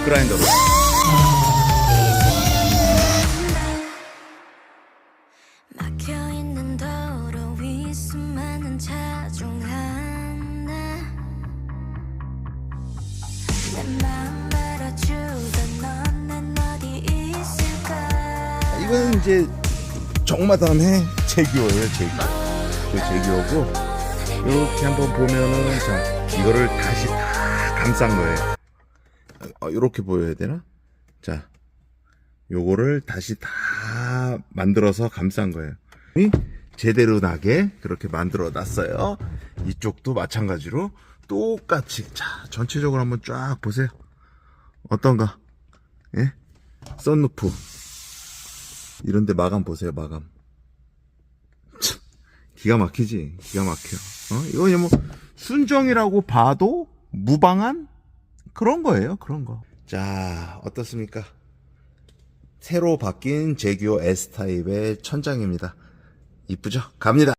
그라인더로. 막혀있는 도로 위 수많은 차 중 하나 내 마음 알아주던 넌 어디 있을까. 이건 이제 정마담의 제규어예요. 제규어고 이렇게 한번 보면은 자 이거를 다시 다 감싼 거예요. 이렇게 보여야 되나? 자 요거를 다시 다 만들어서 감싼 거예요. 제대로 나게 그렇게 만들어 놨어요. 이쪽도 마찬가지로 똑같이. 자 전체적으로 한번 쫙 보세요. 어떤가? 예? 썬루프 이런데 마감 보세요. 마감 참, 기가 막히지. 기가 막혀. 이거 뭐 순정이라고 봐도 무방한 그런 거예요. 그런 거. 자 어떻습니까? 새로 바뀐 제규어 S타입의 천장입니다. 이쁘죠? 갑니다.